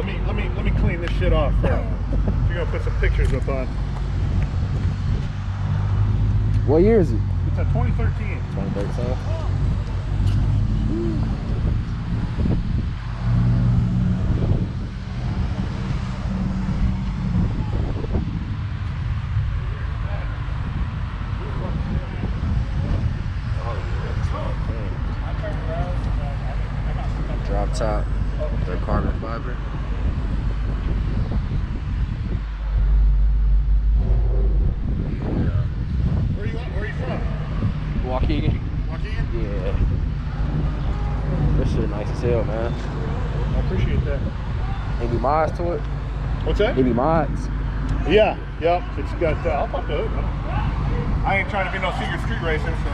Let me clean this shit off first. You're gonna put some pictures up on. What year is it? It's a 2013. 2013. Drop top, the carbon fiber. Where you from? Waukegan. Waukegan? Yeah. This shit nice as hell, man. I appreciate that. Any mods to it? What's that? Any mods? Yeah, yep. It's got. I'll pop the hood. I ain't trying to be no secret street racer, so.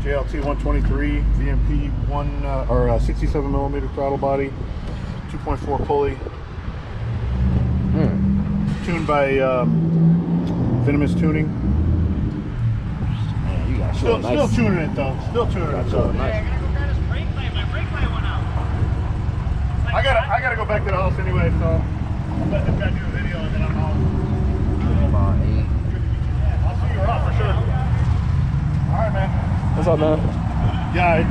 JLT 123 VMP 67 millimeter throttle body, 2.4 pulley. Tuned by Venomous Tuning. Man, you got Still nice. tuning it though. Still tuning it. So Nice. I gotta go grab this brake light. My brake light went out. I gotta go back to the house anyway. So I'll let this guy do a video and then I'm out. About 8. I'll see you around for sure. All right, man. What's up, man? Yeah, it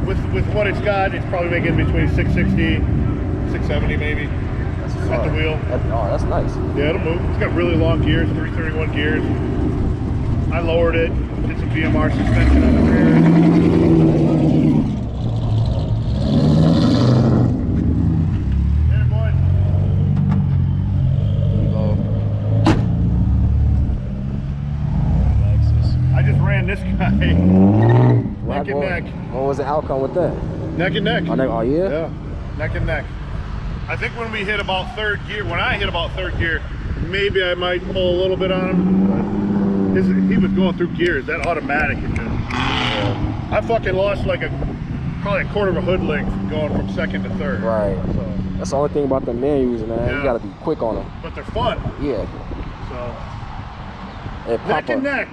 with what it's got, it's probably making between 660, 670 maybe. At the wheel. Oh, that's nice. Yeah, it'll move. It's got really long gears, 331 gears. I lowered it, did some VMR suspension on the rear. There, boys. I just ran this guy neck and neck. What was the outcome with that? Neck and neck. Oh, yeah? Yeah, neck and neck. I think when we hit about third gear, when I hit about third gear, maybe I might pull a little bit on him. But he was going through gears. That automatic, it just, I fucking lost like probably a quarter of a hood length going from second to third. Right. So, that's the only thing about the manuals, man. Yeah. You gotta be quick on them. but they're fun. Yeah. So And neck and Papa, neck.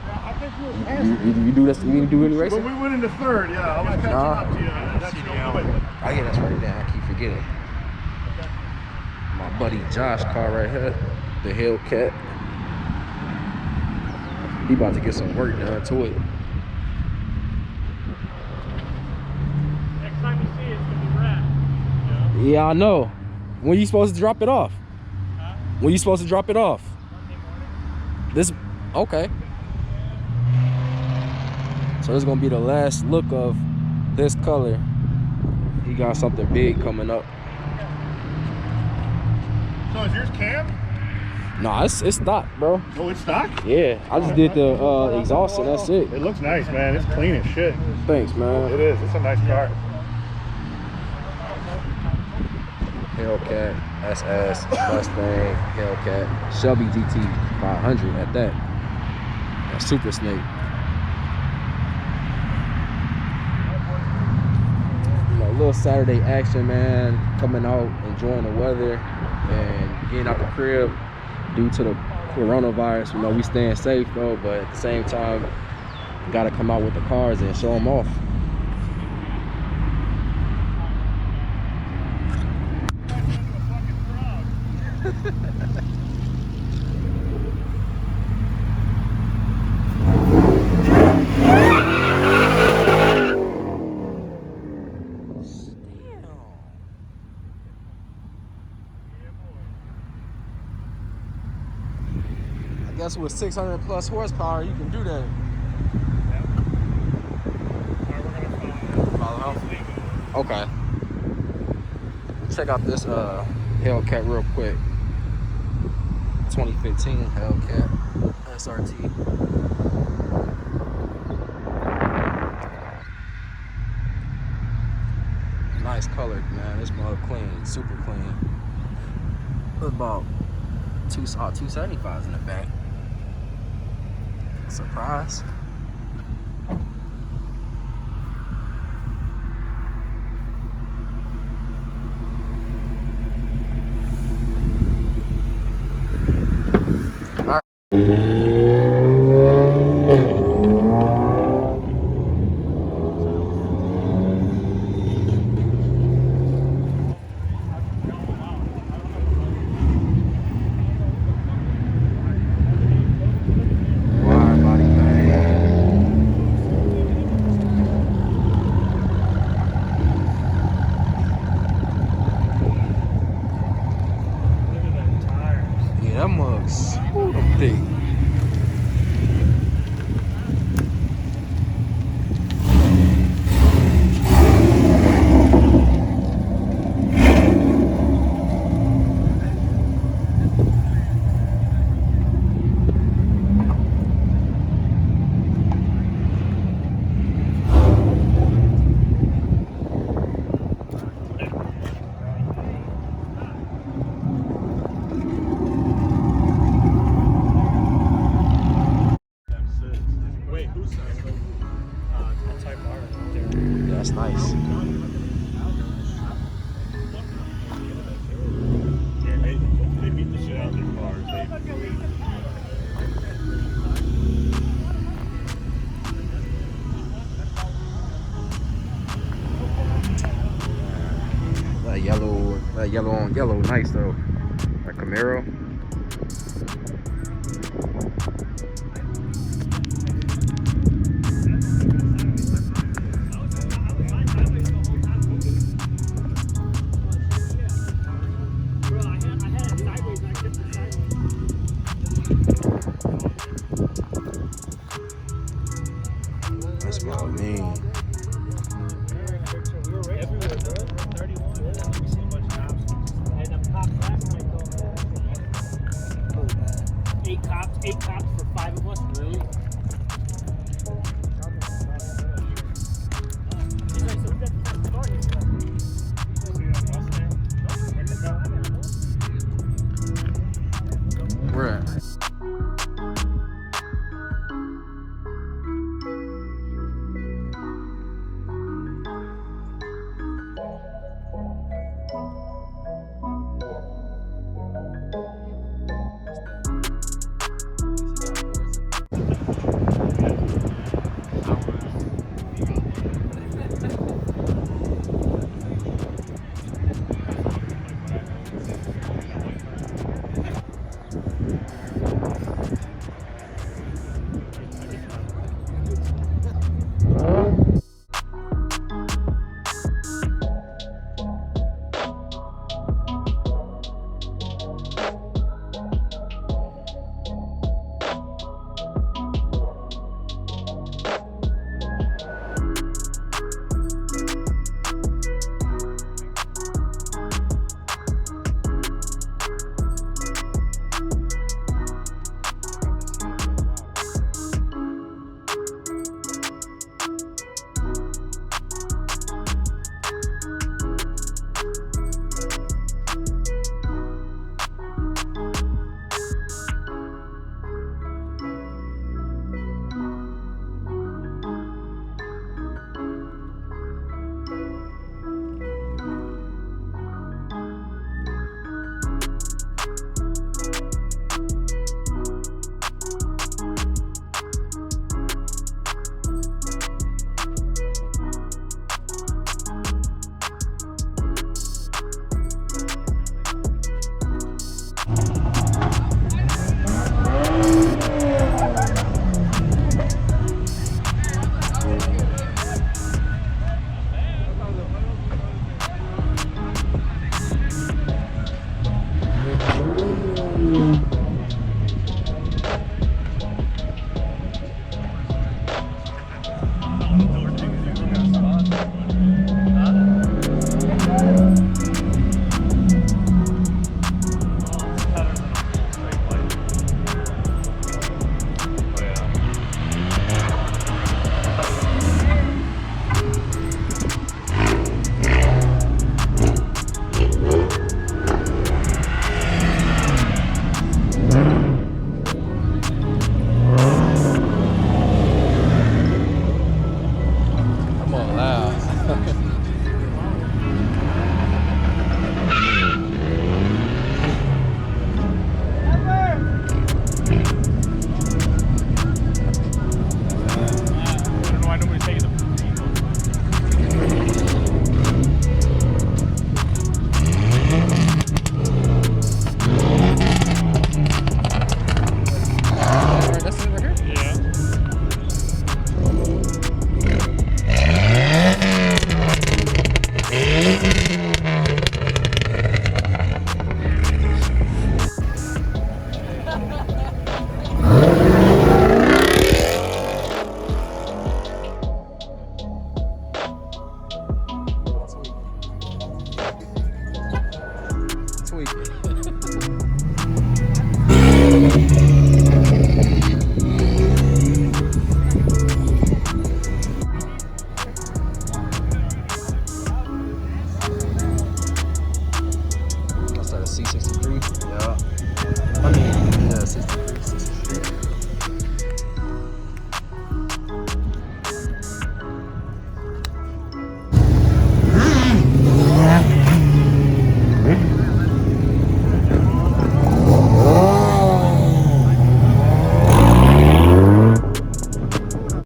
I think we were past you do this? You do any racing? when we went into third. Yeah, I was catching up to you. That's no way. Oh yeah, that's right there. I keep forgetting. My buddy Josh car right here, the Hellcat. He about to get some work done to it. Next time you see it, it's gonna be rad. Yeah, I know. When you supposed to drop it off? Huh? When you supposed to drop it off? Monday morning. This, okay. So this is gonna be the last look of this color. He got something big coming up. So is yours cam? Nah, it's stock, bro. Oh, it's stock? Yeah, I just did the exhaust and that's it. It looks nice, man. It's clean as shit. Thanks, man. It is. It's a nice car. Hellcat, SS, Mustang, Hellcat, Shelby GT500 at that. That Super Snake. You know, a little Saturday action, man. Coming out, enjoying the weather, and getting out the crib due to the coronavirus. You know, we staying safe though, but at the same time, got to come out with the cars and show them off. I guess with 600 plus horsepower, you can do that. Follow him? Okay. Check out this Hellcat real quick. 2015 Hellcat SRT. Nice color, man. This mug clean, super clean. About 275s in the back. Surprise. Wide body thing. Look at them tires. Yeah, that mug's thick. Wait, who's Type R right there. Yeah, that's nice. Yeah, they beat the shit out of their cars. That yellow on yellow, nice though. That Camaro.